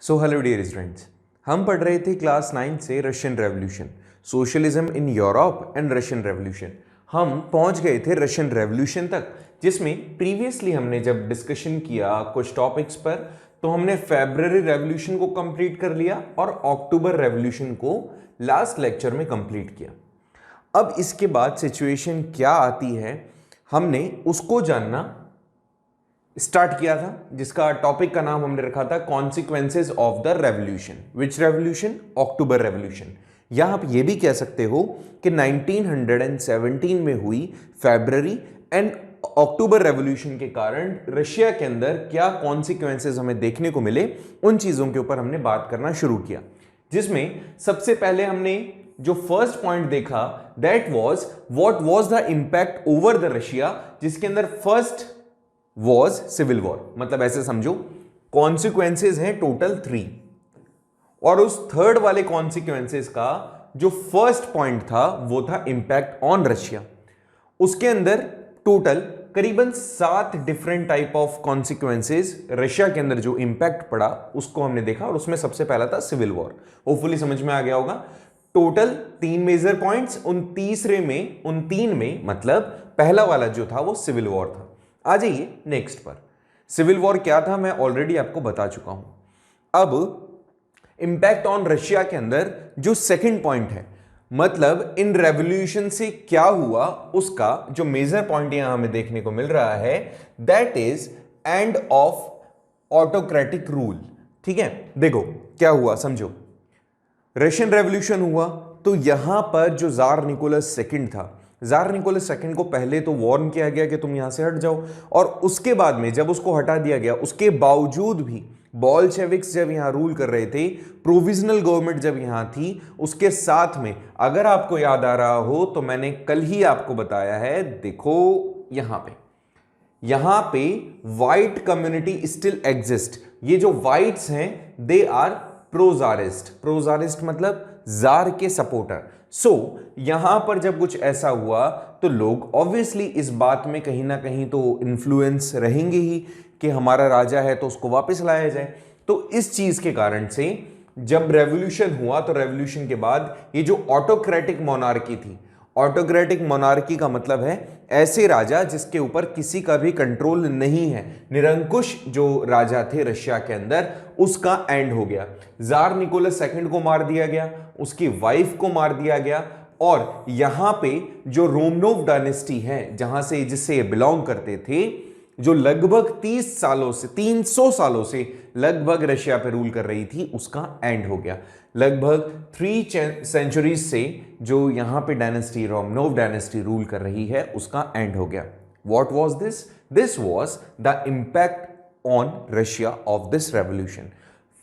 So hello dear students, हम पढ़ रहे थे क्लास 9 से Russian revolution, socialism in Europe and Russian revolution. हम पहुंच गए थे रशियन रेवोल्यूशन तक, जिसमें प्रीवियसली हमने जब डिस्कशन किया कुछ टॉपिक्स पर, तो हमने फेब्रुअरी रेवोल्यूशन को कंप्लीट कर लिया और अक्टूबर रेवोल्यूशन को लास्ट लेक्चर में कंप्लीट किया। अब इसके बाद सिचुएशन क्या आती है, हमने उसको जानना स्टार्ट किया था, जिसका टॉपिक का नाम हमने रखा था consequences of the revolution. Which revolution? October revolution. या आप ये भी कह सकते हो कि 1917 में हुई फेब्रुअरी एंड अक्टूबर रेवोल्यूशन के कारण रशिया के अंदर क्या कॉन्सिक्वेंसेज हमें देखने को मिले, उन चीजों के ऊपर हमने बात करना शुरू किया। जिसमें सबसे पहले हमने जो फर्स्ट पॉइंट देखा that was what was the impact over the Russia, जिसके अंदर फर्स्ट वॉज सिविल वॉर। मतलब ऐसे समझो कॉन्सिक्वेंसेज हैं टोटल 3, और उस थर्ड वाले कॉन्सिक्वेंसेज का जो फर्स्ट पॉइंट था वो था इंपैक्ट ऑन रशिया। उसके अंदर टोटल करीबन 7 different type of consequences Russia के अंदर जो इंपैक्ट पड़ा उसको हमने देखा, और उसमें सबसे पहला था सिविल वॉर। होपफुली समझ में आ गया होगा। टोटल 3 मेजर पॉइंट्स, उन तीन में मतलब पहला वाला जो था वो सिविल वॉर था। आ जाइए नेक्स्ट पर। सिविल वॉर क्या था मैं ऑलरेडी आपको बता चुका हूं। अब इंपैक्ट ऑन रशिया के अंदर जो सेकंड पॉइंट है, मतलब इन रेवोल्यूशन से क्या हुआ, उसका जो मेजर पॉइंट यहां हमें देखने को मिल रहा है that is end of autocratic rule. ठीक है, देखो क्या हुआ समझो। रशियन रेवोल्यूशन हुआ तो यहां पर जो जार निकोलस सेकंड था, जार निकोलस सेकंड को पहले तो वार्न किया गया कि तुम यहां से हट जाओ, और उसके बाद में जब उसको हटा दिया गया, उसके बावजूद भी बोल्शेविक्स जब यहां रूल कर रहे थे, प्रोविजनल गवर्नमेंट जब यहां थी, उसके साथ में अगर आपको याद आ रहा हो तो मैंने कल ही आपको बताया है, देखो यहां पे व्हाइट कम्युनिटी स्टिल एग्जिस्ट। ये जो व्हाइट्स हैं दे आर प्रोजारिस्ट। प्रोजारिस्ट मतलब जार के सपोर्टर। सो यहां पर जब कुछ ऐसा हुआ तो लोग ऑब्वियसली इस बात में कहीं ना कहीं तो इन्फ्लुएंस रहेंगे ही कि हमारा राजा है तो उसको वापस लाया जाए। तो इस चीज के कारण से जब रेवोल्यूशन हुआ तो रेवोल्यूशन के बाद ये जो ऑटोक्रेटिक मोनार्की थी, ऑटोक्रेटिक मोनार्की का मतलब है ऐसे राजा जिसके ऊपर किसी का भी कंट्रोल नहीं है, निरंकुश जो राजा थे रशिया के अंदर, उसका एंड हो गया। जार निकोलस सेकंड को मार दिया गया, उसकी वाइफ को मार दिया गया, और यहां पे जो रोमनोव डायनेस्टी है जहां से जिससे ये बिलोंग करते थे, जो लगभग 300 सालों से लगभग रशिया पे रूल कर रही थी, उसका एंड हो गया। लगभग 3 सेंचुरीज से जो यहां पे डायनेस्टी रोमनोव डायनेस्टी रूल कर रही है उसका एंड हो गया। What was this? This was the impact on Russia of this revolution.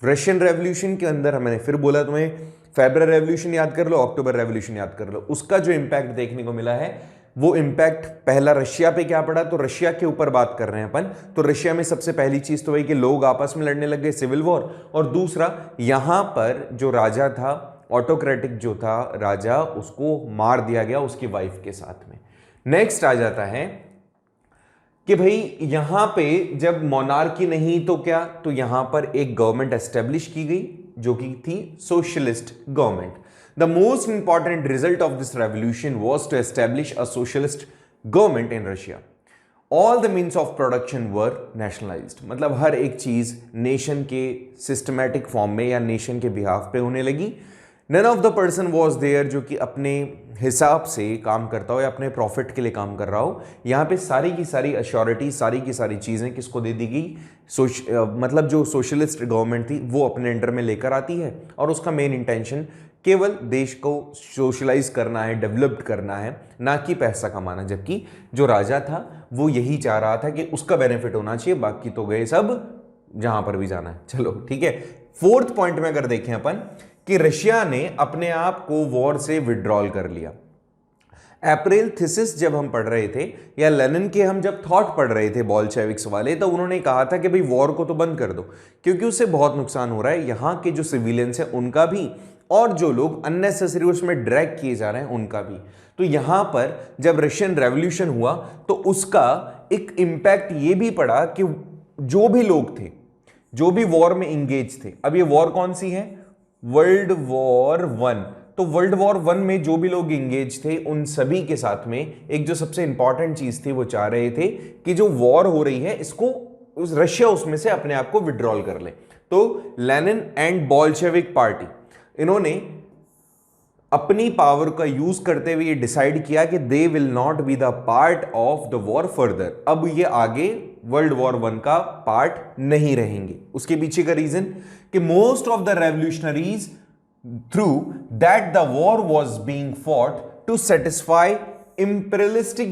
Russian revolution के अंदर मैंने फिर बोला तुम्हें, फेब्रुअरी रेवोल्यूशन याद कर लो, अक्टूबर रेवोल्यूशन याद कर लो, उसका जो इंपैक्ट देखने को मिला है वो इंपैक्ट पहला रशिया पे क्या पड़ा, तो रशिया के ऊपर बात कर रहे हैं अपन। तो रशिया में सबसे पहली चीज तो वही कि लोग आपस में लड़ने लग गए, सिविल वॉर, और दूसरा यहां पर जो राजा था, ऑटोक्रेटिक जो था राजा, उसको मार दिया गया उसकी वाइफ के साथ में। नेक्स्ट आ जाता है कि भाई यहां पे जब मोनार्की नहीं तो क्या, तो यहां पर एक गवर्नमेंट एस्टेब्लिश की गई जो कि थी socialist government. The most important result of this revolution was to establish a socialist government in Russia. All the means of production were nationalized. मतलब हर एक चीज नेशन के सिस्टमैटिक फॉर्म में या नेशन के बिहाफ पे होने लगी। None of the person was there जो कि अपने हिसाब से काम करता हो या अपने प्रॉफिट के लिए काम कर रहा हो। यहाँ पे सारी की सारी अश्योरिटी, सारी की सारी चीज़ें किसको दे दी गई? मतलब जो सोशलिस्ट गवर्नमेंट थी वो अपने अंडर में लेकर आती है, और उसका मेन इंटेंशन केवल देश को सोशलाइज करना है, डेवलप्ड करना है, ना कि पैसा कमाना। जबकि जो राजा था वो यही चाह रहा था कि उसका बेनिफिट होना चाहिए, बाकी तो गए सब जहां पर भी जाना है। चलो ठीक है। फोर्थ पॉइंट में अगर देखें अपन कि रशिया ने अपने आप को वॉर से विड्रॉल कर लिया। अप्रैल थीसिस जब हम पढ़ रहे थे, या लेनिन के हम जब थॉट पढ़ रहे थे बोल्शेविक्स वाले, तो उन्होंने कहा था कि भाई वॉर को तो बंद कर दो क्योंकि उससे बहुत नुकसान हो रहा है, यहाँ के जो सिविलियंस हैं उनका भी, और जो लोग अननेसेसरी उसमें ड्रैग किए जा रहे हैं उनका भी। तो यहां पर जब रशियन रेवोल्यूशन हुआ तो उसका एक इंपैक्ट ये भी पड़ा कि जो भी लोग थे जो भी वॉर में इंगेज थे। अब ये वॉर कौन सी है? World war one. तो वर्ल्ड वॉर वन में जो भी लोग इंगेज थे उन सभी के साथ में एक जो सबसे इंपॉर्टेंट चीज थी, वो चाह रहे थे कि जो वॉर हो रही है इसको रशिया उसमें से अपने आप को विड्रॉल कर ले। तो लेनिन एंड बोल्शेविक पार्टी, इन्होंने अपनी पावर का यूज करते हुए ये डिसाइड किया कि they will not be the part of the war further. अब ये आगे वर्ल्ड वॉर वन का पार्ट नहीं रहेंगे। उसके पीछे का रीजन कि most of the revolutionaries through that the war was being fought to satisfy imperialistic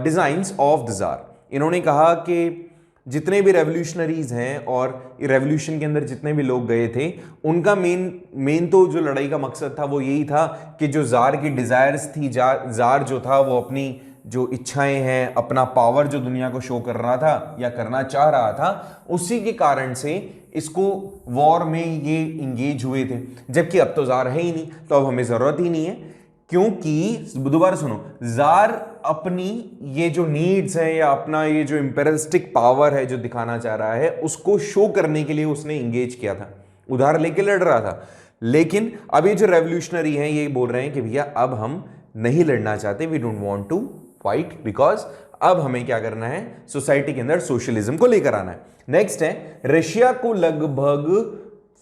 designs of the tsar. इन्होंने कहा कि जितने भी रेवोल्यूशनरीज हैं और रेवोल्यूशन के अंदर जितने भी लोग गए थे, उनका मेन तो जो लड़ाई का मकसद था वो यही था कि जो जार की डिजायर्स थी, जार जो था वो अपनी जो इच्छाएं हैं, अपना पावर जो दुनिया को शो कर रहा था या करना चाह रहा था, उसी के कारण से इसको वॉर में ये इंगेज हुए थे। जबकि अब तो जार है ही नहीं, तो अब हमें जरूरत ही नहीं है, क्योंकि दोबारा सुनो, जार अपनी ये जो नीड्स है या अपना ये जो इंपेरियलिस्टिक पावर है जो दिखाना चाह रहा है, उसको शो करने के लिए उसने इंगेज किया था, उधार लेके लड़ रहा था। लेकिन अब ये जो रेवोल्यूशनरी हैं ये बोल रहे हैं कि भैया अब हम नहीं लड़ना चाहते, we don't want to fight, because अब हमें क्या करना है, सोसाइटी के अंदर सोशलिज्म को लेकर आना है। नेक्स्ट है, रशिया को लगभग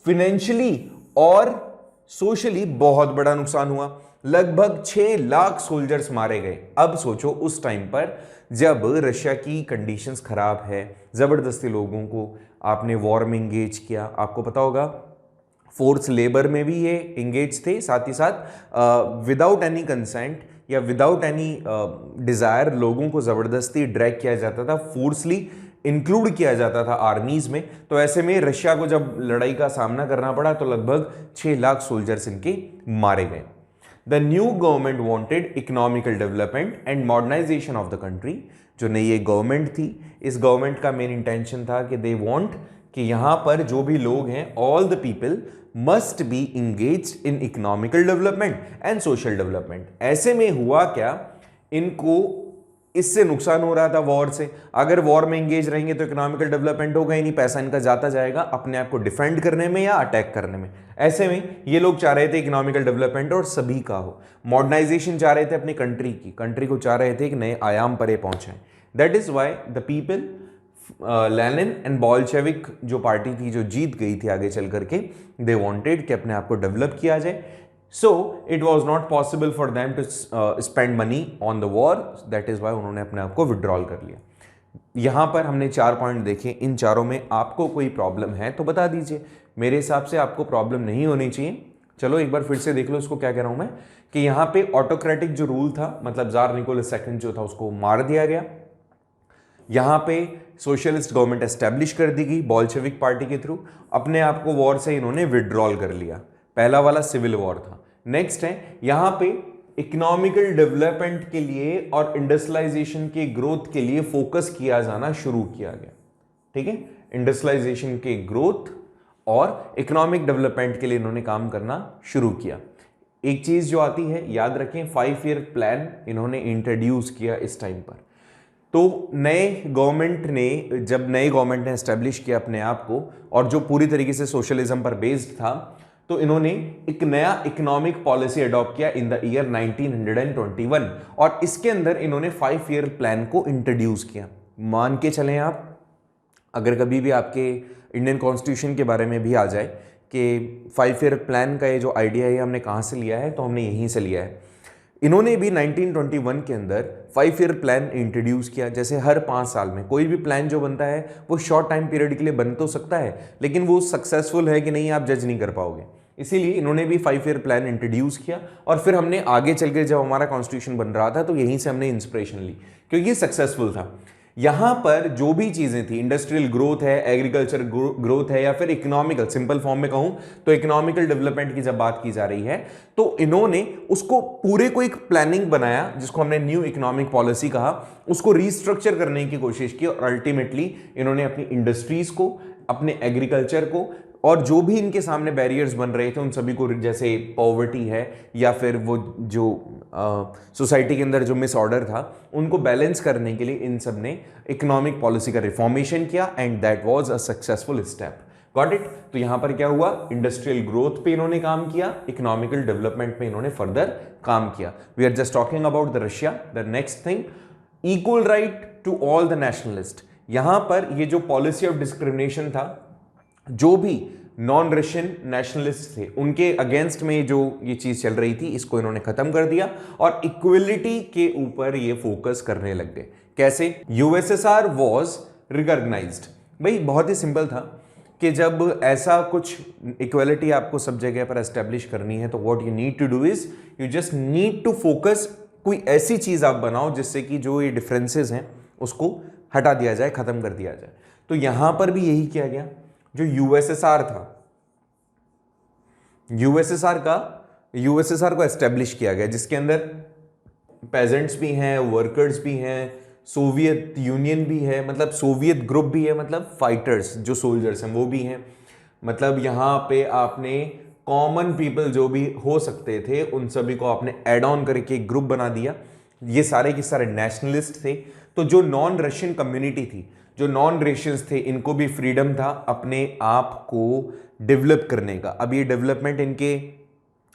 फाइनेंशियली और सोशली बहुत बड़ा नुकसान हुआ। लगभग 6 लाख सोल्जर्स मारे गए। अब सोचो उस टाइम पर जब रशिया की कंडीशंस खराब है, जबरदस्ती लोगों को आपने वॉर में इंगेज किया। आपको पता होगा फोर्स लेबर में भी ये इंगेज थे, साथ ही साथ विदाउट एनी कंसेंट या विदाउट एनी डिजायर लोगों को जबरदस्ती ड्रैग किया जाता था, फोर्सली इंक्लूड किया जाता था आर्मीज में। तो ऐसे में रशिया को जब लड़ाई का सामना करना पड़ा तो लगभग 6 लाख सोल्जर्स इनके मारे गए। The new government wanted economical development and modernization of the country। जो नई एक गवर्नमेंट थी, इस गवर्नमेंट का मेन इंटेंशन था कि they want कि यहाँ पर जो भी लोग हैं, all the people must be engaged in economical development and social development। ऐसे में हुआ क्या, इनको इससे नुकसान हो रहा था वॉर से। अगर वॉर में एंगेज रहेंगे तो इकोनॉमिकल डेवलपमेंट होगा ही नहीं, पैसा इनका जाता जाएगा अपने आप को डिफेंड करने में या अटैक करने में। ऐसे में ये लोग चाह रहे थे इकोनॉमिकल डेवलपमेंट और सभी का हो, मॉडर्नाइजेशन चाह रहे थे अपनी कंट्री को चाह रहे थे कि नए आयाम पर पहुंचाएं। That is why the people, Lenin and Bolshevik जो पार्टी थी जो जीत गई थी आगे चल करके, दे वांटेड कि अपने आप को डेवलप किया जाए। So it was not possible for them to spend money on the war, that is why उन्होंने अपने आप को विड्रॉल कर लिया। यहाँ पर हमने 4 पॉइंट देखे, इन चारों में आपको कोई प्रॉब्लम है तो बता दीजिए। मेरे हिसाब से आपको प्रॉब्लम नहीं होनी चाहिए। चलो एक बार फिर से देख लो इसको, क्या कह रहा हूँ मैं, कि यहाँ पे ऑटोक्रेटिक जो रूल था, मतलब जार निकोलस सेकंड जो था उसको मार दिया गया। यहाँ पे सोशलिस्ट गवर्नमेंट एस्टेब्लिश कर दी गई बोल्शेविक पार्टी के थ्रू, अपने आप को वॉर से इन्होंने विड्रॉल कर लिया। पहला वाला सिविल वॉर था। नेक्स्ट है, यहां पे इकोनॉमिकल डेवलपमेंट के लिए और इंडस्ट्रियलाइजेशन के ग्रोथ के लिए फोकस किया जाना शुरू किया गया। ठीक है, इंडस्ट्रियलाइजेशन के ग्रोथ और इकोनॉमिक डेवलपमेंट के लिए इन्होंने काम करना शुरू किया। एक चीज जो आती है याद रखें, 5 ईयर प्लान इन्होंने इंट्रोड्यूस किया इस टाइम पर। तो जब नए गवर्नमेंट ने एस्टेब्लिश किया अपने आप को और जो पूरी तरीके से सोशलिज्म पर बेस्ड था, तो इन्होंने एक नया इकोनॉमिक पॉलिसी अडॉप्ट किया इन द ईयर 1921 और इसके अंदर इन्होंने 5 ईयर प्लान को इंट्रोड्यूस किया। मान के चलें आप, अगर कभी भी आपके इंडियन कॉन्स्टिट्यूशन के बारे में भी आ जाए कि 5 ईयर प्लान का ये जो आइडिया है हमने कहाँ से लिया है, तो हमने यहीं से लिया है। इन्होंने भी 1921 के अंदर 5 ईयर प्लान इंट्रोड्यूस किया। जैसे हर 5 साल में कोई भी प्लान जो बनता है वो शॉर्ट टाइम पीरियड के लिए बन तो सकता है, लेकिन वो सक्सेसफुल है कि नहीं आप जज नहीं कर पाओगे। इसीलिए इन्होंने भी 5 ईयर प्लान इंट्रोड्यूस किया और फिर हमने आगे चल के जब हमारा कॉन्स्टिट्यूशन बन रहा था तो यहीं से हमने इंस्पिरेशन ली, क्योंकि ये सक्सेसफुल था। यहां पर जो भी चीजें थी, इंडस्ट्रियल ग्रोथ है, एग्रीकल्चर ग्रोथ है, या फिर इकोनॉमिकल, सिंपल फॉर्म में कहूं तो इकोनॉमिकल डेवलपमेंट की जब बात की जा रही है, तो इन्होंने उसको पूरे को एक प्लानिंग बनाया जिसको हमने न्यू इकोनॉमिक पॉलिसी कहा, उसको रीस्ट्रक्चर करने की कोशिश की और अल्टीमेटली इन्होंने अपनी इंडस्ट्रीज को, अपने एग्रीकल्चर को और जो भी इनके सामने बैरियर्स बन रहे थे उन सभी को, जैसे पॉवर्टी है या फिर वो जो सोसाइटी के अंदर जो मिसऑर्डर था, उनको बैलेंस करने के लिए इन सब ने इकोनॉमिक पॉलिसी का रिफॉर्मेशन किया and that was a successful step. Got it? तो यहां पर क्या हुआ, इंडस्ट्रियल ग्रोथ पे इन्होंने काम किया, इकोनॉमिकल डेवलपमेंट पे इन्होंने फर्दर काम किया। We are just talking about the Russia. The next thing, equal right to all the nationalist. यहां पर ये जो पॉलिसी ऑफ डिस्क्रिमिनेशन था, जो भी नॉन रशियन नेशनलिस्ट थे उनके अगेंस्ट में जो ये चीज चल रही थी, इसको इन्होंने खत्म कर दिया और इक्वलिटी के ऊपर ये फोकस करने लग गए। कैसे? USSR was recognised. भाई बहुत ही सिंपल था कि जब ऐसा कुछ इक्वलिटी आपको सब जगह पर एस्टेब्लिश करनी है तो what you need to do is you just need to focus, कोई ऐसी चीज आप बनाओ जिससे कि जो ये डिफरेंसेस हैं उसको हटा दिया जाए, खत्म कर दिया जाए। तो यहां पर भी यही किया गया। जो यूएसएसआर था, यूएसएसआर को एस्टेब्लिश किया गया, जिसके अंदर पेजेंट्स भी हैं, वर्कर्स भी हैं, सोवियत यूनियन भी है, मतलब सोवियत ग्रुप भी है, मतलब फाइटर्स जो सोल्जर्स हैं वो भी हैं। मतलब यहाँ पे आपने कॉमन पीपल जो भी हो सकते थे उन सभी को आपने एड ऑन करके एक ग्रुप बना दिया। ये सारे के सारे नेशनलिस्ट थे। तो जो नॉन रशियन कम्युनिटी थी, जो नॉन रशियंस थे, इनको भी फ्रीडम था अपने आप को डेवलप करने का। अब ये डेवलपमेंट इनके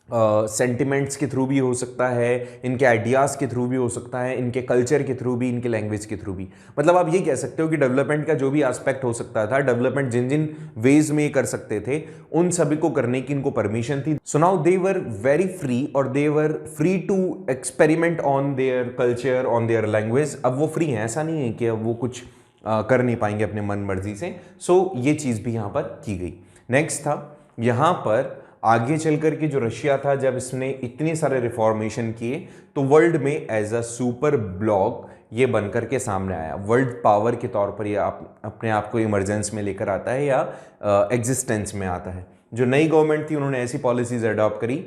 सेंटिमेंट्स के थ्रू भी हो सकता है, इनके आइडियाज़ के थ्रू भी हो सकता है, इनके कल्चर के थ्रू भी, इनके लैंग्वेज के थ्रू भी। मतलब आप ये कह सकते हो कि डेवलपमेंट का जो भी एस्पेक्ट हो सकता था, डेवलपमेंट जिन जिन वेज में कर सकते थे उन सभी को करने की इनको परमिशन थी। So now they were very free और they were free to experiment on their culture, on their language. अब वो फ्री हैं, ऐसा नहीं है कि अब वो कुछ कर नहीं पाएंगे अपने मन मर्जी से। सो ये चीज़ भी यहाँ पर की गई। नेक्स्ट था, यहाँ पर आगे चल करके जो रशिया था, जब इसने इतने सारे रिफॉर्मेशन किए तो वर्ल्ड में एज अ सुपर ब्लॉक ये बनकर के सामने आया। वर्ल्ड पावर के तौर पर ये अपने आप को इमरजेंस में लेकर आता है या एग्जिस्टेंस में आता है। जो नई गवर्नमेंट थी उन्होंने ऐसी पॉलिसीज अडॉप्ट करी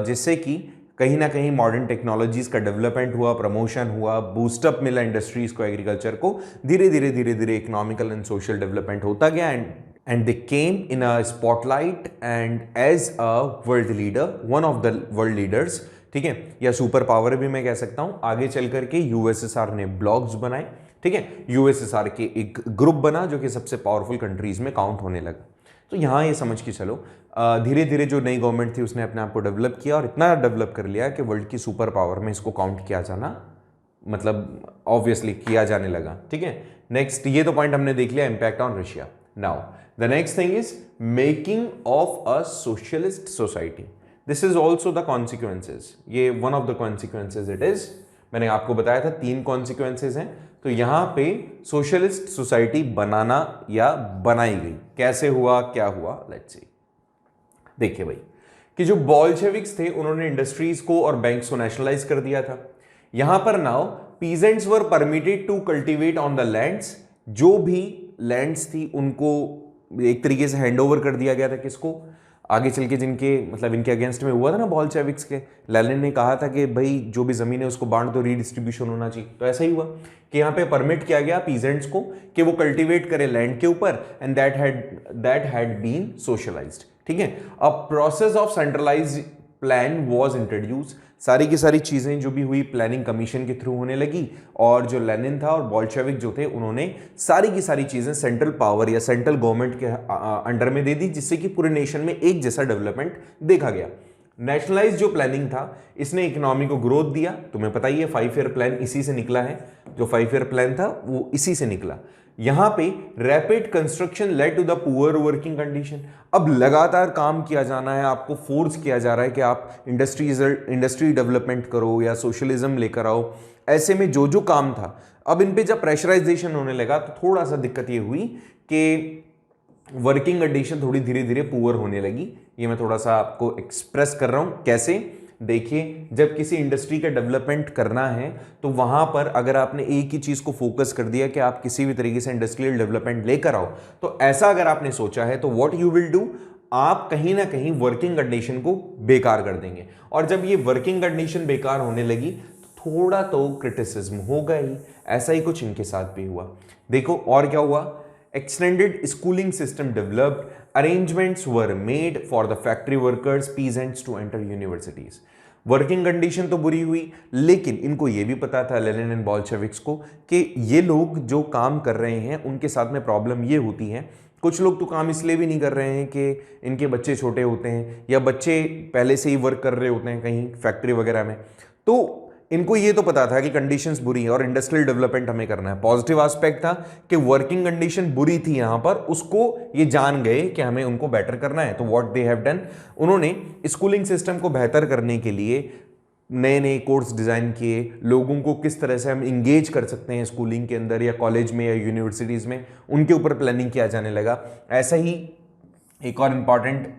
जिससे कि कहीं ना कहीं मॉडर्न टेक्नोलॉजीज का डेवलपमेंट हुआ, प्रमोशन हुआ, बूस्टअप मिला इंडस्ट्रीज को, एग्रीकल्चर को। धीरे धीरे इकोनॉमिकल एंड सोशल डेवलपमेंट होता गया and they came in a spotlight and as a world leader, one of the world leaders, ठीक है, या सुपर पावर भी मैं कह सकता हूं। आगे चल करके यूएसएसआर ने ब्लॉक्स बनाए, ठीक है, यूएसएसआर के एक ग्रुप बना जो कि सबसे पावरफुल कंट्रीज में काउंट होने लगा। तो यहाँ ये समझ के चलो धीरे धीरे जो नई गवर्नमेंट थी उसने अपने आप को डेवलप किया और इतना डेवलप कर लिया कि वर्ल्ड की सुपर पावर में इसको काउंट किया जाना, मतलब ऑब्वियसली किया जाने लगा। ठीक है, नेक्स्ट ये तो पॉइंट हमने देख लिया, impact on Russia. Now the next thing is making of a socialist society. This is also the consequences. ये one of the consequences it is. मैंने आपको बताया था 3 consequences हैं। तो यहाँ पे सोशलिस्ट सोसाइटी बनाना या बनाई गई, कैसे हुआ, क्या हुआ, लेट्स सी। देखिए भाई कि जो बोल्शेविक्स थे उन्होंने इंडस्ट्रीज को और बैंक्स को नेशनलाइज कर दिया था। यहां पर now peasants were permitted to cultivate on the lands. जो भी लैंड्स थी उनको एक तरीके से हैंड ओवर कर दिया गया था। किसको? आगे चल के जिनके मतलब इनके अगेंस्ट में हुआ था ना बोल्शेविक्स के, लेनिन ने कहा था कि भाई जो भी जमीन है उसको बांट दो, रीडिस्ट्रीब्यूशन होना चाहिए। तो ऐसा ही हुआ कि यहाँ पे परमिट किया गया पीजेंट्स को कि वो कल्टीवेट करें लैंड के ऊपर, and that had been socialised. ठीक है, a process of centralised plan was introduce. सारी की सारी चीजें जो भी हुई प्लानिंग कमीशन के थ्रू होने लगी, और जो लेनिन था और बोल्शेविक जो थे उन्होंने सारी की सारी चीजें सेंट्रल पावर या सेंट्रल गवर्नमेंट के अंडर में दे दी, जिससे कि पूरे नेशन में एक जैसा डेवलपमेंट देखा गया। नेशनलाइज जो प्लानिंग था इसने इकोनॉमी को ग्रोथ दिया। तुम्हें पता ही है 5 ईयर प्लान इसी से निकला है, जो 5 ईयर प्लान था वो इसी से निकला। यहां पे rapid construction led to the poor working condition. अब लगातार काम किया जाना है, आपको फोर्स किया जा रहा है कि आप इंडस्ट्री डेवलपमेंट करो या सोशलिज्म लेकर आओ। ऐसे में जो जो काम था, अब इन पे जब प्रेशराइजेशन होने लगा तो थोड़ा सा दिक्कत ये हुई कि वर्किंग कंडीशन थोड़ी धीरे धीरे पुअर होने लगी। ये मैं थोड़ा सा आपको एक्सप्रेस कर रहा हूं। कैसे? देखिए, जब किसी इंडस्ट्री का डेवलपमेंट करना है तो वहां पर अगर आपने एक ही चीज को फोकस कर दिया कि आप किसी भी तरीके से इंडस्ट्रियल डेवलपमेंट लेकर आओ, तो ऐसा अगर आपने सोचा है तो व्हाट यू विल डू, आप कहीं ना कहीं वर्किंग कंडीशन को बेकार कर देंगे। और जब ये वर्किंग कंडीशन बेकार होने लगी तो थोड़ा तो क्रिटिसिज्म होगा ही। ऐसा ही कुछ इनके साथ भी हुआ। देखो और क्या हुआ extended schooling system developed, arrangements were made for the factory workers, peasants to enter universities. Working condition तो बुरी हुई, लेकिन इनको ये भी पता था लेनिन एंड बोल्शेविक्स को कि ये लोग जो काम कर रहे हैं उनके साथ में प्रॉब्लम ये होती है, कुछ लोग तो काम इसलिए भी नहीं कर रहे हैं कि इनके बच्चे छोटे होते हैं या बच्चे पहले से ही वर्क कर रहे होते हैं कहीं फैक्ट्री वगैरह में, तो इनको ये तो पता था कि कंडीशंस बुरी है और इंडस्ट्रियल डेवलपमेंट हमें करना है। पॉजिटिव एस्पेक्ट था कि वर्किंग कंडीशन बुरी थी यहां पर, उसको ये जान गए कि हमें उनको बेटर करना है। तो व्हाट दे हैव डन, उन्होंने स्कूलिंग सिस्टम को बेहतर करने के लिए नए नए कोर्स डिज़ाइन किए, लोगों को किस तरह से हम इंगेज कर सकते हैं स्कूलिंग के अंदर या कॉलेज में या यूनिवर्सिटीज़ में, उनके ऊपर प्लानिंग किया जाने लगा। ऐसा ही एक और इम्पॉर्टेंट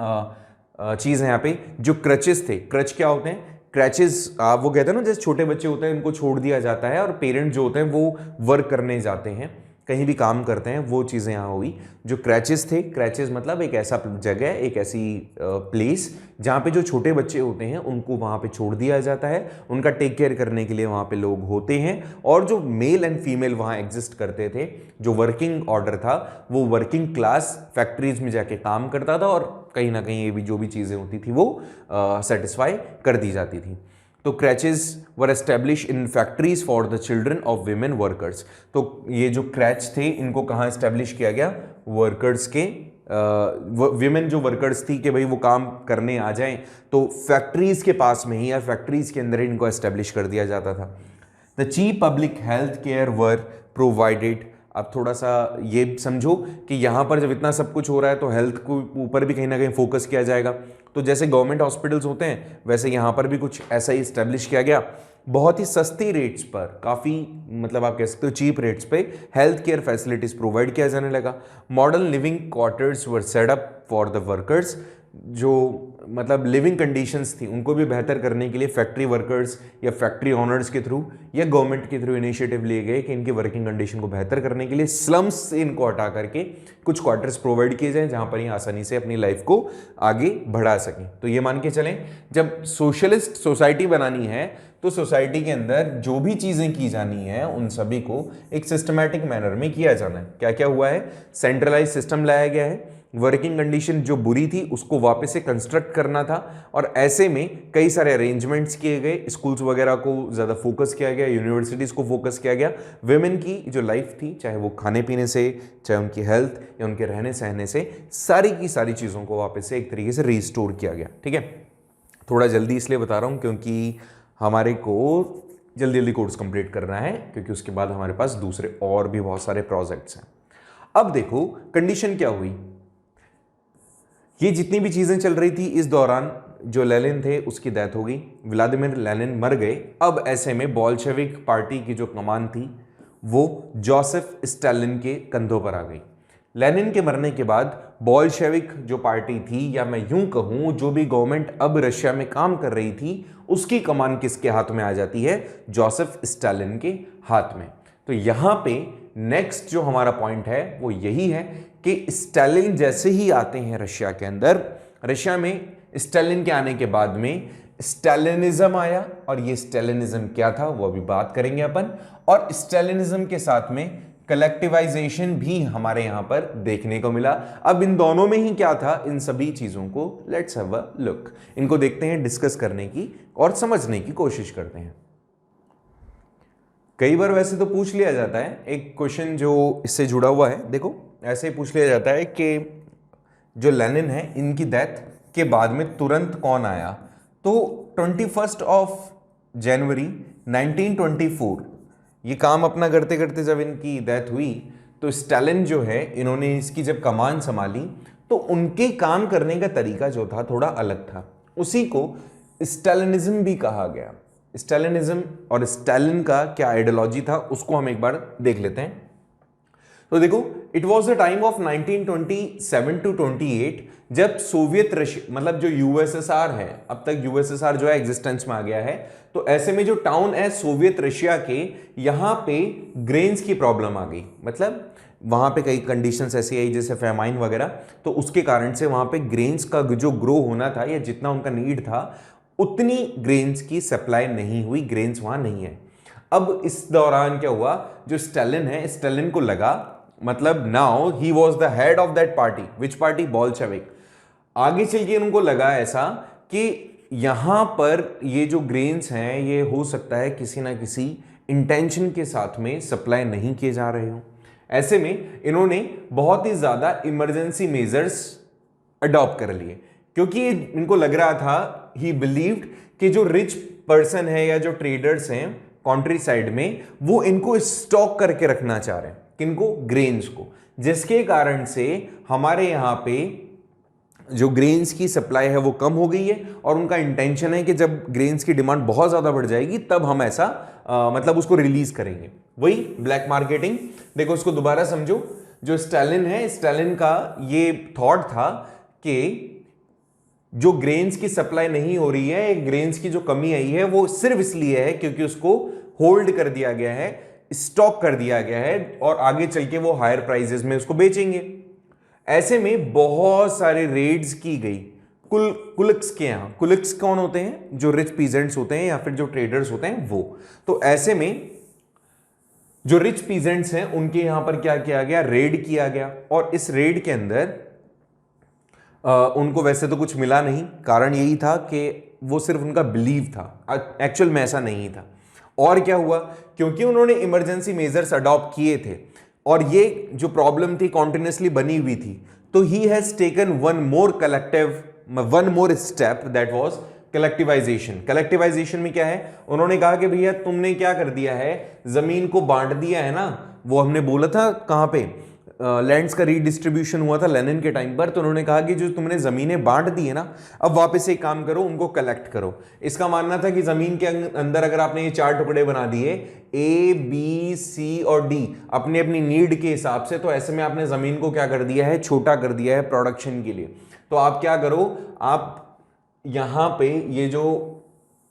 चीज़ है यहाँ पे, जो क्रचेस थे। क्रच क्या होते हैं? क्रैचेस वो कहते हैं ना, जैसे छोटे बच्चे होते हैं उनको छोड़ दिया जाता है और पेरेंट जो होते हैं वो वर्क करने जाते हैं, कहीं भी काम करते हैं, वो चीज़ें यहाँ हुई। जो क्रैचेस थे, क्रैचेस मतलब एक ऐसा जगह, एक ऐसी प्लेस जहाँ पे जो छोटे बच्चे होते हैं उनको वहाँ पे छोड़ दिया जाता है, उनका टेक केयर करने के लिए वहाँ पे लोग होते हैं। और जो मेल एंड फीमेल वहाँ एग्जिस्ट करते थे, जो वर्किंग ऑर्डर था वो वर्किंग क्लास फैक्ट्रीज में जाके काम करता था और कहीं ना कहीं ये भी जो भी चीज़ें होती थी वो सेटिस्फाई कर दी जाती थी। तो creches were establish in factories for the children of women workers. तो ये जो क्रैच थे इनको कहाँ एस्टेब्लिश किया गया? वर्कर्स के, विमेन जो वर्कर्स थी कि भाई वो काम करने आ जाएं, तो फैक्ट्रीज के पास में ही या फैक्ट्रीज के अंदर इनको एस्टेब्लिश कर दिया जाता था। The cheap public health care were provided. अब थोड़ा सा ये समझो कि यहाँ पर जब इतना सब कुछ हो रहा है तो हेल्थ को ऊपर भी कहीं ना कहीं फोकस किया जाएगा। तो जैसे गवर्नमेंट हॉस्पिटल्स होते हैं वैसे यहाँ पर भी कुछ ऐसा ही इस्टेब्लिश किया गया। बहुत ही सस्ती रेट्स पर, काफ़ी मतलब आप कह सकते हो चीप रेट्स पे हेल्थ केयर फैसिलिटीज़ प्रोवाइड किया जाने लगा। Modern living quarters were set up for the workers. जो मतलब लिविंग कंडीशंस थी उनको भी बेहतर करने के लिए फैक्ट्री वर्कर्स या फैक्ट्री ओनर्स के थ्रू या गवर्नमेंट के थ्रू इनिशिएटिव लिए गए कि इनकी वर्किंग कंडीशन को बेहतर करने के लिए स्लम्स से इनको हटा करके कुछ क्वार्टर्स प्रोवाइड किए जाएं जहां पर ये आसानी से अपनी लाइफ को आगे बढ़ा सकें। तो ये मान के चलें, जब सोशलिस्ट सोसाइटी बनानी है तो सोसाइटी के अंदर जो भी चीज़ें की जानी है उन सभी को एक सिस्टमैटिक मैनर में किया जाना है। क्या क्या हुआ है? सेंट्रलाइज सिस्टम लाया गया है, वर्किंग कंडीशन जो बुरी थी उसको वापस से कंस्ट्रक्ट करना था और ऐसे में कई सारे अरेंजमेंट्स किए गए, स्कूल्स वगैरह को ज़्यादा फोकस किया गया, यूनिवर्सिटीज़ को फोकस किया गया। विमेन की जो लाइफ थी, चाहे वो खाने पीने से, चाहे उनकी हेल्थ या उनके रहने सहने से, सारी की सारी चीज़ों को वापस से एक तरीके से रिस्टोर किया गया। ठीक है, थोड़ा जल्दी इसलिए बता रहा हूँ क्योंकि हमारे को जल्दी जल्दी कोर्स कंप्लीट करना है, क्योंकि उसके बाद हमारे पास दूसरे और भी बहुत सारे प्रोजेक्ट्स हैं। अब देखो कंडीशन क्या हुई, ये जितनी भी चीजें चल रही थी इस दौरान जो लेनिन थे उसकी डेथ हो गई, व्लादिमीर लेनिन मर गए। अब ऐसे में बोल्शेविक पार्टी की जो कमान थी वो जोसेफ स्टालिन के कंधों पर आ गई। लेनिन के मरने के बाद बोल्शेविक जो पार्टी थी, या मैं यूं कहूं जो भी गवर्नमेंट अब रशिया में काम कर रही थी, उसकी कमान किसके हाथ में आ जाती है? जोसेफ स्टालिन के हाथ में। तो यहां पे नेक्स्ट जो हमारा पॉइंट है वो यही है कि स्टालिन जैसे ही आते हैं रशिया के अंदर, रशिया में स्टालिन के आने के बाद में स्टालिनिज्म आया, और ये स्टालिनिज्म क्या था वो अभी बात करेंगे अपन। और स्टालिनिज्म के साथ में कलेक्टिवाइजेशन भी हमारे यहां पर देखने को मिला। अब इन दोनों में ही क्या था, इन सभी चीजों को लेट्स हैव अ लुक, इनको देखते हैं, डिस्कस करने की और समझने की कोशिश करते हैं। कई बार वैसे तो पूछ लिया जाता है एक क्वेश्चन जो इससे जुड़ा हुआ है, देखो ऐसे ही पूछ लिया जाता है कि जो लेनिन है इनकी डेथ के बाद में तुरंत कौन आया? तो 21 जनवरी 1924 ये काम अपना करते करते जब इनकी डेथ हुई तो स्टालिन जो है, इन्होंने इसकी जब कमान संभाली तो उनके काम करने का तरीका जो था थोड़ा अलग था, उसी को स्टालिनिज्म भी कहा गया। स्टालिनिज्म और स्टालिन का क्या आइडियोलॉजी था उसको हम एक बार देख लेते हैं। तो देखो, it was the time of 1927 to 28 जब सोवियत रशिया, मतलब जो यूएसएसआर है, अब तक यूएसएसआर जो है एग्जिस्टेंस में आ गया है, तो ऐसे में जो टाउन है सोवियत रशिया के, यहां पे ग्रेन्स की प्रॉब्लम आ गई। मतलब वहां पे कई कंडीशंस ऐसी आई जैसे फेमाइन वगैरह, तो उसके कारण से वहां पे ग्रेन्स का जो ग्रो होना था या जितना उनका नीड था उतनी ग्रेन्स की सप्लाई नहीं हुई, ग्रेन्स वहां नहीं है। अब इस दौरान क्या हुआ, जो स्टालिन है, स्टालिन को लगा मतलब now he was the head of that party, which party, Bolshevik. आगे चल के उनको लगा ऐसा कि यहां पर ये जो ग्रेन्स हैं ये हो सकता है किसी ना किसी इंटेंशन के साथ में सप्लाई नहीं किए जा रहे हो। ऐसे में इन्होंने बहुत ही ज्यादा इमरजेंसी मेजर्स अडॉप्ट कर लिए, क्योंकि इनको लग रहा था, ही बिलीव्ड कि जो रिच पर्सन है या जो ट्रेडर्स हैं कंट्री साइड में, वो इनको स्टॉक करके रखना चाह रहे हैं, किनको, ग्रेन्स को, जिसके कारण से हमारे यहां पे जो ग्रेन्स की सप्लाई है वो कम हो गई है, और उनका इंटेंशन है कि जब ग्रेन्स की डिमांड बहुत ज्यादा बढ़ जाएगी तब हम ऐसा मतलब उसको रिलीज करेंगे। वही ब्लैक मार्केटिंग। देखो इसको दोबारा समझो, जो स्टालिन है, स्टालिन का ये थॉट था कि जो ग्रेन्स की सप्लाई नहीं हो रही है, ग्रेन्स की जो कमी आई है वो सिर्फ इसलिए है क्योंकि उसको होल्ड कर दिया गया है, स्टॉक कर दिया गया है, और आगे चल के वो हायर प्राइसेस में उसको बेचेंगे। ऐसे में बहुत सारे रेड्स की गई कुलिक्स के यहां। कुलिक्स कौन होते हैं? जो रिच पीजेंट्स होते हैं या फिर जो ट्रेडर्स होते हैं वो। तो ऐसे में जो रिच पीजेंट्स हैं उनके यहां पर क्या किया गया, रेड किया गया, और इस रेड के अंदर उनको वैसे तो कुछ मिला नहीं। कारण यही था कि वो सिर्फ उनका बिलीव था, एक्चुअल में ऐसा नहीं था। और क्या हुआ, क्योंकि उन्होंने इमरजेंसी मेजर्स अडॉप्ट किए थे और ये जो प्रॉब्लम थी कॉन्टिन्यूसली बनी हुई थी, तो he has taken one more step, that was collectivisation. Collectivisation में क्या है, उन्होंने कहा कि भैया तुमने क्या कर दिया है, जमीन को बांट दिया है ना। वो हमने बोला था कहां पे, लैंड्स का रीडिस्ट्रीब्यूशन हुआ था लेनिन के टाइम पर, तो उन्होंने कहा कि जो तुमने जमीनें बांट दी है ना, अब वापस एक काम करो, उनको कलेक्ट करो। इसका मानना था कि जमीन के अंदर अगर आपने ये 4 टुकड़े बना दिए, ए बी सी और डी, अपनी अपनी नीड के हिसाब से, तो ऐसे में आपने जमीन को क्या कर दिया है, छोटा कर दिया है प्रोडक्शन के लिए। तो आप क्या करो, आप यहां पे ये जो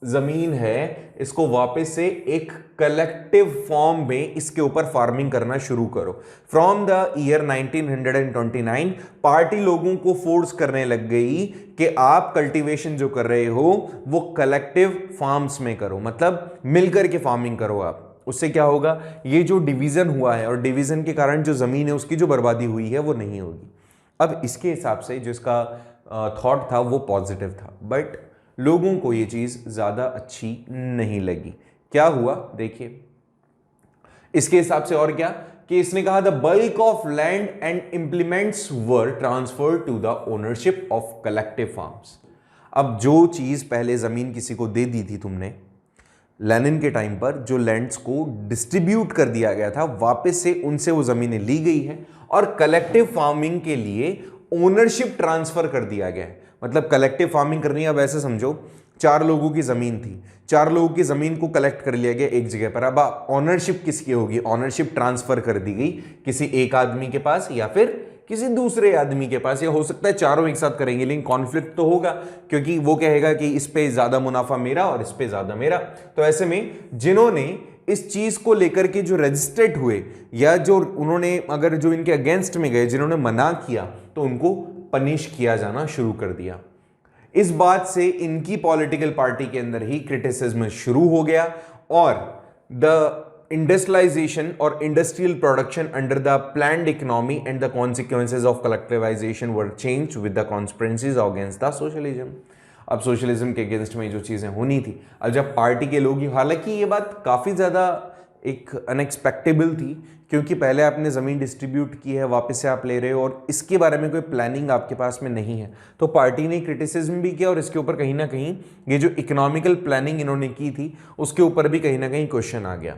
जमीन है इसको वापस से एक कलेक्टिव फॉर्म में इसके ऊपर फार्मिंग करना शुरू करो। फ्रॉम द ईयर 1929 पार्टी लोगों को फोर्स करने लग गई कि आप कल्टीवेशन जो कर रहे हो वो कलेक्टिव फार्म्स में करो, मतलब मिलकर के फार्मिंग करो आप। उससे क्या होगा, ये जो डिवीजन हुआ है और डिवीजन के कारण जो जमीन है उसकी जो बर्बादी हुई है वो नहीं होगी। अब इसके हिसाब से जो इसका थॉट था वो पॉजिटिव था, बट लोगों को ये चीज ज्यादा अच्छी नहीं लगी। क्या हुआ देखिए इसके हिसाब से, और क्या कि इसने कहा the bulk of land and implements were transferred to the ownership of collective farms. अब जो चीज पहले जमीन किसी को दे दी थी तुमने, लेनिन के टाइम पर जो लैंड्स को डिस्ट्रीब्यूट कर दिया गया था, वापस से उनसे वो जमीनें ली गई हैं और कलेक्टिव फार्मिंग के लिए ओनरशिप ट्रांसफर कर दिया गया है। मतलब कलेक्टिव फार्मिंग करनी है, अब ऐसे समझो 4 लोगों की जमीन थी, 4 लोगों की जमीन को कलेक्ट कर लिया गया एक जगह पर। अब ऑनरशिप किसकी होगी, ऑनरशिप ट्रांसफर कर दी गई किसी एक आदमी के पास या फिर किसी दूसरे आदमी के पास, या हो सकता है चारों एक साथ करेंगे, लेकिन कॉन्फ्लिक्ट तो होगा क्योंकि वो कहेगा कि इस पे ज्यादा मुनाफा मेरा और इस पे ज्यादा मेरा। तो ऐसे में जिन्होंने इस चीज को लेकर के जो रजिस्ट्रेट हुए या जो उन्होंने अगर जो इनके अगेंस्ट में गए, जिन्होंने मना किया, तो उनको पनिश किया जाना शुरू कर दिया। इस बात से इनकी पॉलिटिकल पार्टी के अंदर ही क्रिटिसिज्म शुरू हो गया और द इंडस्ट्रियलाइजेशन और industrial production under the planned economy and the consequences of collectivisation were changed with the conspiracies against the socialism. अब सोशलिज्म के अगेंस्ट में जो चीजें होनी थी, अब जब पार्टी के लोग, हालांकि ये बात काफी ज्यादा एक अनएक्सपेक्टेबल थी क्योंकि पहले आपने ज़मीन डिस्ट्रीब्यूट की है, वापस से आप ले रहे हो और इसके बारे में कोई प्लानिंग आपके पास में नहीं है, तो पार्टी ने क्रिटिसिज्म भी किया और इसके ऊपर कहीं ना कहीं ये जो इकोनॉमिकल प्लानिंग इन्होंने की थी उसके ऊपर भी कहीं ना कहीं क्वेश्चन आ गया।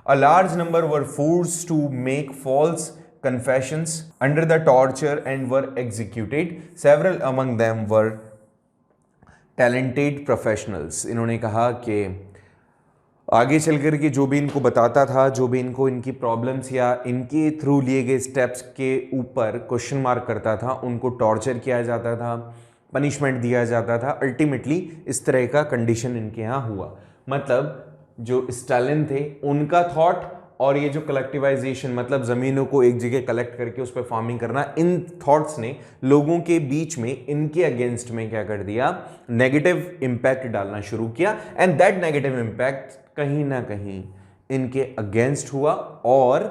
A large number were forced to make false confessions under the torture and were executed. Several among them were talented professionals. इन्होंने कहा कि आगे चल कर के जो भी इनको बताता था, जो भी इनको इनकी प्रॉब्लम्स या इनके थ्रू लिए गए स्टेप्स के ऊपर क्वेश्चन मार्क करता था, उनको टॉर्चर किया जाता था, पनिशमेंट दिया जाता था। अल्टीमेटली इस तरह का कंडीशन इनके यहाँ हुआ। मतलब जो स्टालिन थे उनका थॉट और ये जो कलेक्टिवाइजेशन, मतलब ज़मीनों को एक जगह कलेक्ट करके उस पर फार्मिंग करना, इन थॉट्स ने लोगों के बीच में इनके अगेंस्ट में क्या कर दिया, नेगेटिव इम्पैक्ट डालना शुरू किया। एंड दैट नेगेटिव इम्पैक्ट कहीं ना कहीं इनके अगेंस्ट हुआ और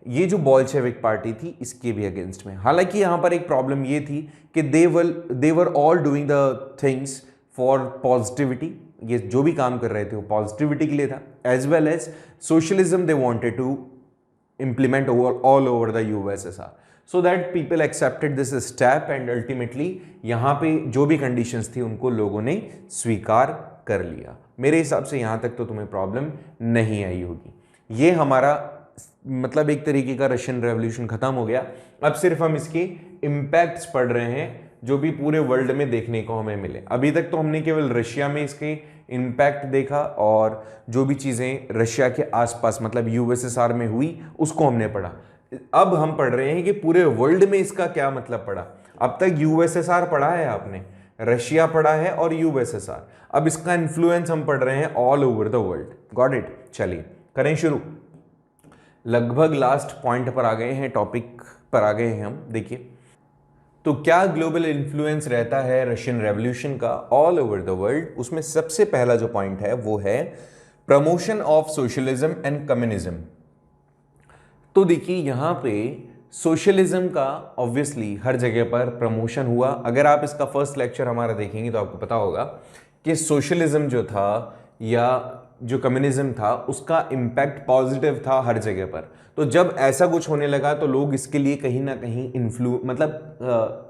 ये जो बोल्शेविक पार्टी थी इसके भी अगेंस्ट में। हालांकि यहाँ पर एक प्रॉब्लम ये थी कि they were all doing the things for positivity, ये जो भी काम कर रहे थे वो पॉजिटिविटी के लिए था, as well as socialism they wanted to implement all over the USSR, so that people accepted this step and ultimately यहाँ पे जो भी conditions थी उनको लोगों ने स्वीकार कर लिया। मेरे हिसाब से यहाँ तक तो तुम्हें प्रॉब्लम नहीं आई होगी। ये हमारा मतलब एक तरीके का रशियन रेवोल्यूशन खत्म हो गया। अब सिर्फ हम इसके इम्पैक्ट्स पढ़ रहे हैं जो भी पूरे वर्ल्ड में देखने को हमें मिले। अभी तक तो हमने केवल रशिया में इसके इम्पैक्ट देखा और जो भी चीज़ें रशिया के आसपास मतलब यूएसएसआर में हुई उसको हमने पढ़ा। अब हम पढ़ रहे हैं कि पूरे वर्ल्ड में इसका क्या मतलब पड़ा। अब तक यूएसएसआर पढ़ा है आपने, रशिया पढ़ा है और यूएसएसआर, अब इसका इन्फ्लुएंस हम पढ़ रहे हैं all over the world. Got it? चलिए करें शुरू। लगभग लास्ट पॉइंट पर आ गए हैं, टॉपिक पर आ गए हैं हम। देखिए तो क्या ग्लोबल इन्फ्लुएंस रहता है रशियन रेवोल्यूशन का ऑल ओवर द वर्ल्ड। उसमें सबसे पहला जो पॉइंट है वो है promotion of socialism and communism. तो देखिए यहाँ पे सोशलिज्म का ऑब्वियसली हर जगह पर प्रमोशन हुआ। अगर आप इसका फर्स्ट लेक्चर हमारा देखेंगे तो आपको पता होगा कि सोशलिज्म जो था या जो कम्युनिज्म था उसका इम्पैक्ट पॉजिटिव था हर जगह पर। तो जब ऐसा कुछ होने लगा तो लोग इसके लिए कहीं ना कहीं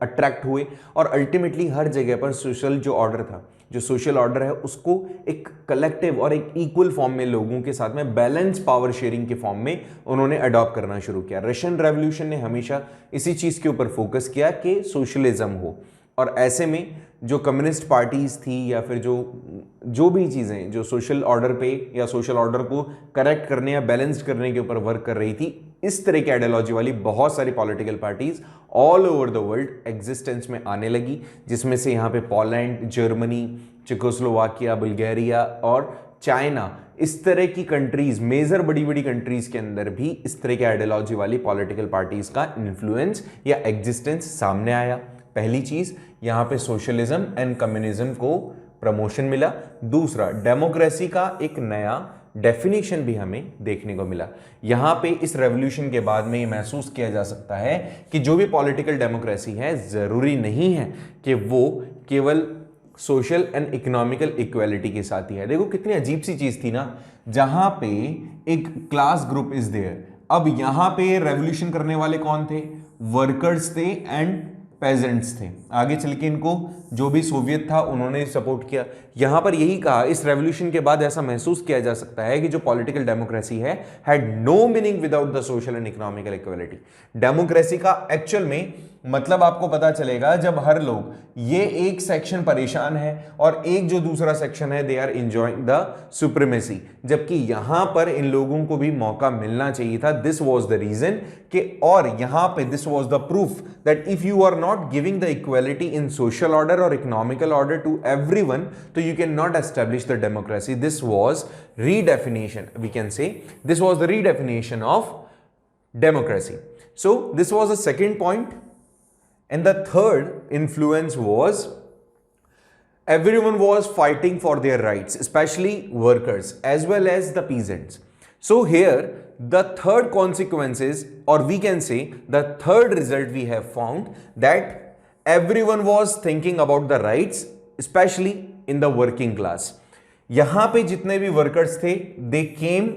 अट्रैक्ट हुए और अल्टीमेटली हर जगह पर सोशल जो ऑर्डर था, जो सोशल ऑर्डर है उसको एक कलेक्टिव और एक इक्वल फॉर्म में लोगों के साथ में बैलेंस पावर शेयरिंग के फॉर्म में उन्होंने अडॉप्ट करना शुरू किया। रशियन रेवोल्यूशन ने हमेशा इसी चीज़ के ऊपर फोकस किया कि सोशलिज्म हो, और ऐसे में जो कम्युनिस्ट पार्टीज थी या फिर जो भी चीज़ें जो सोशल ऑर्डर पे या सोशल ऑर्डर को करेक्ट करने या बैलेंस्ड करने के ऊपर वर्क कर रही थी, इस तरह की आइडियोलॉजी वाली बहुत सारी political parties all over the world existence में आने लगी, जिसमें से यहाँ पे पोलैंड, जर्मनी, चेकोस्लोवाकिया, बुल्गारिया और चाइना, इस तरह की कंट्रीज, मेजर बड़ी बड़ी कंट्रीज के अंदर भी इस तरह की आइडियोलॉजी वाली पॉलिटिकल पार्टीज का इन्फ्लुएंस या एग्जिस्टेंस सामने आया। पहली चीज यहाँ पे सोशलिज्म एंड कम्युनिज्म को प्रमोशन मिला। दूसरा, डेमोक्रेसी का एक नया डेफिनेशन भी हमें देखने को मिला। यहाँ पे इस रेवोल्यूशन के बाद में ये महसूस किया जा सकता है कि जो भी पॉलिटिकल डेमोक्रेसी है जरूरी नहीं है कि वो केवल सोशल एंड इकोनॉमिकल इक्वालिटी के साथ ही है। देखो कितनी अजीब सी चीज थी ना, जहां पे एक क्लास ग्रुप इज देयर। अब यहां पे रेवोल्यूशन करने वाले कौन थे? वर्कर्स थे एंड पेजेंट्स थे। आगे चल के इनको जो भी सोवियत था उन्होंने सपोर्ट किया। यहां पर यही कहा, इस रेवोल्यूशन के बाद ऐसा महसूस किया जा सकता है कि जो पॉलिटिकल डेमोक्रेसी है had no meaning without the social and economical equality. Democracy का एक्चुअल में मतलब आपको पता चलेगा जब हर लोग, ये एक सेक्शन परेशान है और एक जो दूसरा सेक्शन है they are enjoying the supremacy, जबकि यहां पर इन लोगों को भी मौका मिलना चाहिए था। दिस वाज द रीजन कि, और यहां पे this was the proof that if you are not giving the equality in social order और इकोनॉमिकल ऑर्डर टू एवरीवन, तो you cannot establish the democracy. This was redefinition, we can say this was the redefinition of democracy. So this was the second point, and the third influence was everyone was fighting for their rights, especially workers as well as the peasants. So here the third consequences, or we can say the third result we have found, that everyone was thinking about the rights, especially in the working class. यहां पे जितने भी workers थे दे केम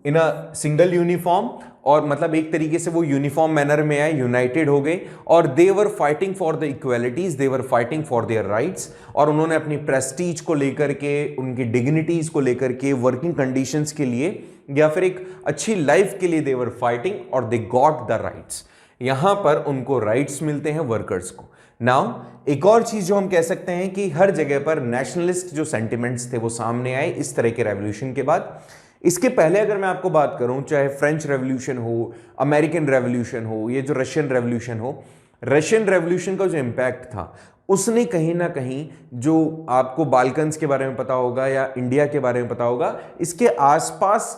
इन a single uniform, और मतलब एक तरीके से वो यूनिफॉर्म मैनर में आए, यूनाइटेड हो गए, और they were fighting for the equalities, they were fighting for their rights, और उन्होंने अपनी प्रेस्टीज को लेकर के, उनकी डिग्निटीज को लेकर के, वर्किंग कंडीशंस के लिए या फिर एक अच्छी लाइफ के लिए दे वर फाइटिंग और दे गॉट द राइट्स। यहां पर उनको राइट्स मिलते हैं वर्कर्स को। नाउ एक और चीज जो हम कह सकते हैं कि हर जगह पर नेशनलिस्ट जो सेंटिमेंट्स थे वो सामने आए इस तरह के रेवोल्यूशन के बाद। इसके पहले अगर मैं आपको बात करूं, चाहे फ्रेंच रेवोल्यूशन हो, अमेरिकन रेवोल्यूशन हो, ये जो रशियन रेवोल्यूशन हो, रशियन रेवोल्यूशन का जो इम्पैक्ट था उसने कहीं ना कहीं, जो आपको बाल्कन्स के बारे में पता होगा या इंडिया के बारे में पता होगा, इसके आसपास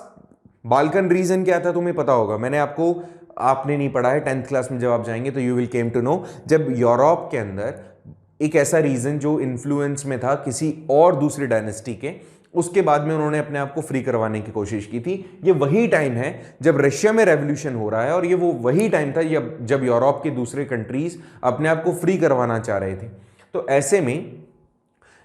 बाल्कन रीजन क्या था तुम्हें पता होगा। आपने नहीं पढ़ा है, 10th क्लास में जब आप जाएंगे तो you will came to know, जब यूरोप के अंदर एक ऐसा रीजन जो इन्फ्लुएंस में था किसी और दूसरी डायनेस्टी के, उसके बाद में उन्होंने अपने आप को फ्री करवाने की कोशिश की थी। ये वही टाइम है जब रशिया में रेवोल्यूशन हो रहा है, और ये वो वही टाइम था जब यूरोप के दूसरे कंट्रीज अपने आप को फ्री करवाना चाह रहे थे। तो ऐसे में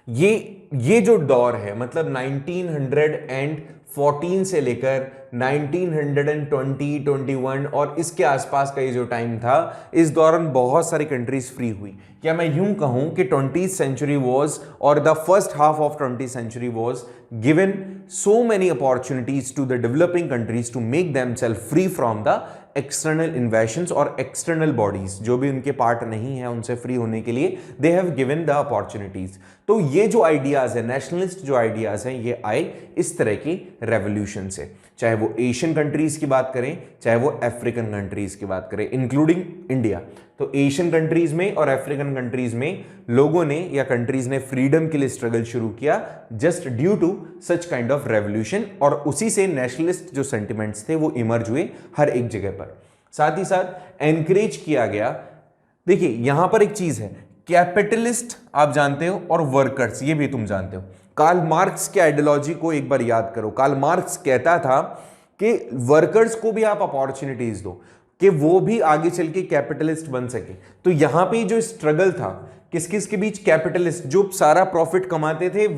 ये जो दौर है, मतलब 1914 से लेकर 1920, 21 और इसके आसपास का ये जो टाइम था, इस दौरान बहुत सारी कंट्रीज फ्री हुई। क्या मैं यूं कहूं कि 20th century was, or the first half of 20th century was given so many opportunities to the developing countries to make themselves free from the external invasions और external bodies, जो भी उनके पार्ट नहीं है उनसे फ्री होने के लिए they have given the opportunities। तो ये जो आइडियाज है, नेशनलिस्ट जो आइडियाज हैं, ये आए इस तरह की रेवोल्यूशन से। चाहे वो एशियन कंट्रीज की बात करें, चाहे वो अफ्रीकन कंट्रीज की बात करें, इंक्लूडिंग इंडिया। तो एशियन कंट्रीज में और अफ्रीकन कंट्रीज में लोगों ने या कंट्रीज ने फ्रीडम के लिए स्ट्रगल शुरू किया just due to such kind of revolution, और उसी से नेशनलिस्ट जो सेंटिमेंट्स थे वो इमर्ज हुए हर एक जगह पर। साथ ही साथ एनकरेज किया गया। देखिए यहां पर एक चीज है, कैपिटलिस्ट आप जानते हो और वर्कर्स ये भी तुम जानते हो। कार्ल मार्क्स की आइडियोलॉजी को एक बार याद करो। कार्ल मार्क्स कहता था कि वर्कर्स को भी आप अपॉर्चुनिटीज दो कि वो भी आगे चल के कैपिटलिस्ट बन सके। तो यहां पे जो स्ट्रगल था किस किस के बीच, कैपिटलिस्ट जो सारा प्रॉफिट कमाते थे,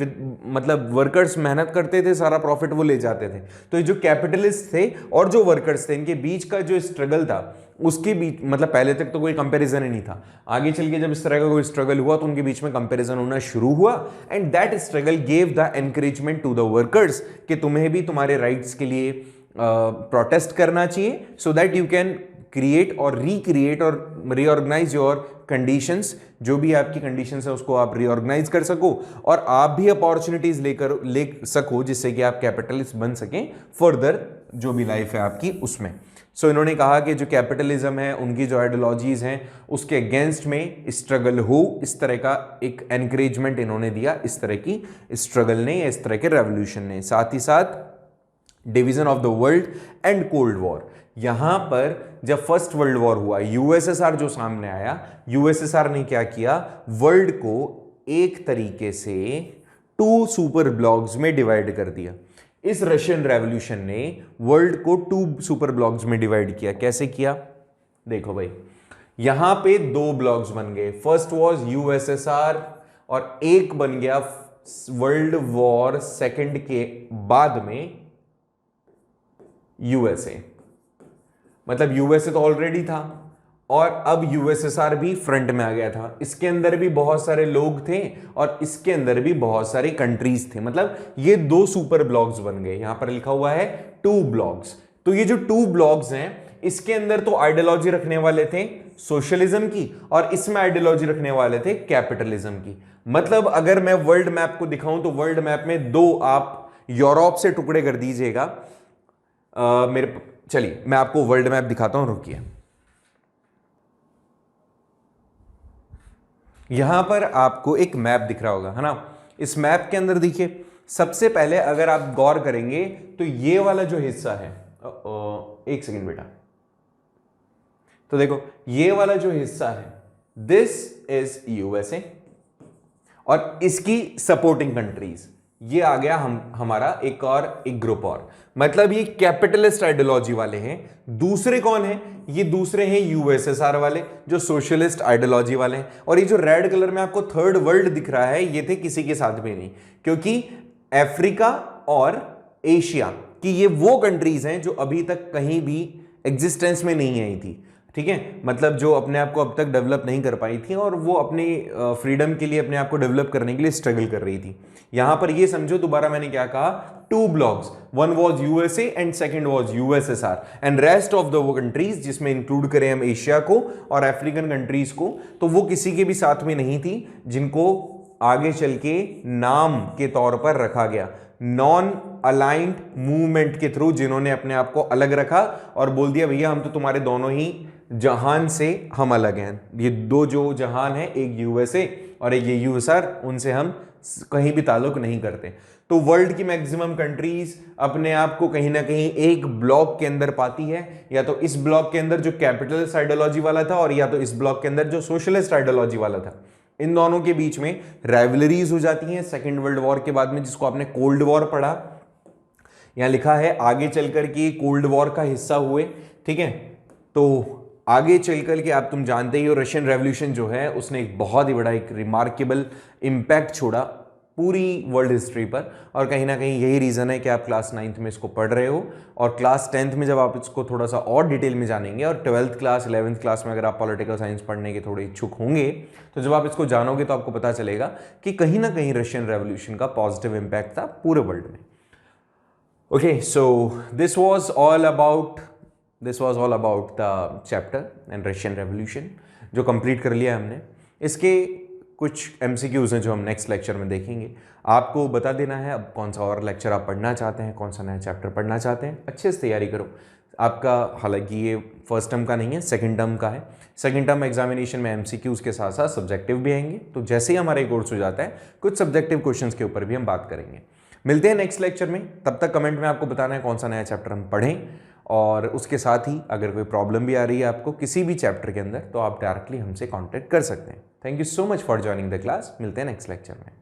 मतलब वर्कर्स मेहनत करते थे, सारा प्रॉफिट वो ले जाते थे। तो ये जो कैपिटलिस्ट थे और जो वर्कर्स थे, इनके बीच का जो स्ट्रगल था, उसके बीच मतलब पहले तक तो कोई कंपैरिजन ही नहीं था। आगे चल के जब इस तरह का कोई स्ट्रगल हुआ तो उनके बीच में कंपैरिजन होना शुरू हुआ, and that struggle gave the encouragement to the workers कि तुम्हें भी तुम्हारे राइट्स के लिए प्रोटेस्ट करना चाहिए, so that you can create और रिक्रिएट और रीऑर्गेनाइज योर कंडीशंस। जो भी आपकी कंडीशंस है उसको आप रीऑर्गेनाइज कर सको और आप भी अपॉर्चुनिटीज ले सको, जिससे कि आप कैपिटलिस्ट बन सकें फर्दर जो भी लाइफ है आपकी उसमें। सो इन्होंने कहा कि जो कैपिटलिज्म है, उनकी जो आइडियोलॉजीज हैं, उसके अगेंस्ट में स्ट्रगल हो, इस तरह का एक एनकरेजमेंट इन्होंने दिया इस तरह की स्ट्रगल ने या इस तरह के रेवोल्यूशन ने। साथ ही साथ division of the world and cold war. यहां पर जब फर्स्ट वर्ल्ड वॉर हुआ, यूएसएसआर जो सामने आया, यूएसएसआर ने क्या किया, वर्ल्ड को एक तरीके से 2 सुपर ब्लॉक्स में डिवाइड कर दिया। इस रशियन रेवोल्यूशन ने वर्ल्ड को 2 सुपर ब्लॉक्स में डिवाइड किया। कैसे किया, देखो भाई, यहां पे 2 ब्लॉक्स बन गए। फर्स्ट वाज यूएसएसआर और एक बन गया वर्ल्ड वॉर सेकंड के बाद में यूएसए। मतलब यूएसए तो ऑलरेडी था और अब यूएसएसआर भी फ्रंट में आ गया था। इसके अंदर भी बहुत सारे लोग थे और इसके अंदर भी बहुत सारे कंट्रीज थे। मतलब ये 2 सुपर ब्लॉक्स बन गए। यहां पर लिखा हुआ है 2 ब्लॉक्स। तो ये जो 2 ब्लॉक्स हैं, इसके अंदर तो आइडियोलॉजी रखने वाले थे सोशलिज्म की और इसमें आइडियोलॉजी रखने वाले थे कैपिटलिज्म की। मतलब अगर मैं वर्ल्ड मैप को दिखाऊं तो वर्ल्ड मैप में 2 आप यूरोप से टुकड़े कर दीजिएगा। चलिए मैं आपको वर्ल्ड मैप दिखाता हूं, रुकिए। यहां पर आपको एक मैप दिख रहा होगा, है ना। इस मैप के अंदर देखिए, सबसे पहले अगर आप गौर करेंगे तो ये वाला जो हिस्सा है, एक सेकंड बेटा, तो देखो ये वाला जो हिस्सा है, दिस इज यूएसए और इसकी सपोर्टिंग कंट्रीज। ये आ गया हमारा एक ग्रुप और। मतलब ये कैपिटलिस्ट आइडियोलॉजी वाले हैं। दूसरे कौन है, ये दूसरे हैं यूएसएसआर वाले जो सोशलिस्ट आइडियोलॉजी वाले हैं। और ये जो रेड कलर में आपको थर्ड वर्ल्ड दिख रहा है, ये थे किसी के साथ में नहीं, क्योंकि अफ्रीका और एशिया की ये वो कंट्रीज हैं जो अभी तक कहीं भी एग्जिस्टेंस में नहीं आई थी। ठीक है, मतलब जो अपने आप को अब तक डेवलप नहीं कर पाई थी और वो अपनी फ्रीडम के लिए अपने आप को डेवलप करने के लिए स्ट्रगल कर रही थी। यहां पर ये समझो, दोबारा मैंने क्या कहा, 2 blocks, one was USA and second was USSR and rest of the वो कंट्रीज, जिसमें इंक्लूड करें हम एशिया को और अफ्रीकन कंट्रीज को, तो वो किसी के भी साथ में नहीं थी, जिनको आगे चल के नाम के तौर पर रखा गया नॉन अलाइंड मूवमेंट के थ्रू, जिन्होंने अपने आप को अलग रखा और बोल दिया भैया हम तो तुम्हारे दोनों ही जहान से हम अलग हैं। ये 2 जो जहान है, एक यूएसए और एक ये यूएसआर, उनसे हम कहीं भी ताल्लुक नहीं करते। तो वर्ल्ड की मैक्सिमम कंट्रीज अपने आप को कहीं ना कहीं एक ब्लॉक के अंदर पाती है, या तो इस ब्लॉक के अंदर जो कैपिटलिस्ट आइडियोलॉजी वाला था और या तो इस ब्लॉक के अंदर जो सोशलिस्ट आइडियोलॉजी वाला था। इन दोनों के बीच में राइवलरीज हो जाती हैं सेकेंड वर्ल्ड वॉर के बाद में, जिसको आपने कोल्ड वॉर पढ़ा। यहां लिखा है आगे चलकर के कोल्ड वॉर का हिस्सा हुए, ठीक है। तो आगे चलकर के आप तुम जानते ही हो रशियन रेवोल्यूशन जो है उसने एक बहुत ही बड़ा एक रिमार्केबल इंपैक्ट छोड़ा पूरी वर्ल्ड हिस्ट्री पर, और कहीं ना कहीं यही रीज़न है कि आप क्लास 9th में इसको पढ़ रहे हो, और क्लास 10th में जब आप इसको थोड़ा सा और डिटेल में जानेंगे, और 12th क्लास 11th क्लास में अगर आप पॉलिटिकल साइंस पढ़ने के थोड़े इच्छुक होंगे, तो जब आप इसको जानोगे तो आपको पता चलेगा कि कहीं ना कहीं रशियन रेवोल्यूशन का पॉजिटिव इंपैक्ट था पूरे वर्ल्ड में। Okay, so this was all about the chapter and Russian revolution, जो कंप्लीट कर लिया हमने। इसके कुछ MCQs हैं जो हम नेक्स्ट लेक्चर में देखेंगे। आपको बता देना है अब कौन सा और लेक्चर आप पढ़ना चाहते हैं, कौन सा नया चैप्टर पढ़ना चाहते हैं। अच्छे से तैयारी करो। आपका हालांकि ये फर्स्ट टर्म का नहीं है, सेकंड टर्म का है। सेकंड टर्म एग्जामिनेशन में MCQs के साथ साथ सब्जेक्टिव भी आएंगे, तो जैसे ही हमारा कोर्स हो जाता है कुछ सब्जेक्टिव क्वेश्चंस के ऊपर भी हम बात करेंगे। मिलते हैं नेक्स्ट लेक्चर में, तब तक कमेंट में आपको बताना है कौन सा नया चैप्टर हम पढ़ें, और उसके साथ ही अगर कोई प्रॉब्लम भी आ रही है आपको किसी भी चैप्टर के अंदर, तो आप डायरेक्टली हमसे कांटेक्ट कर सकते हैं। Thank you so much for joining the class. मिलते हैं नेक्स्ट लेक्चर में।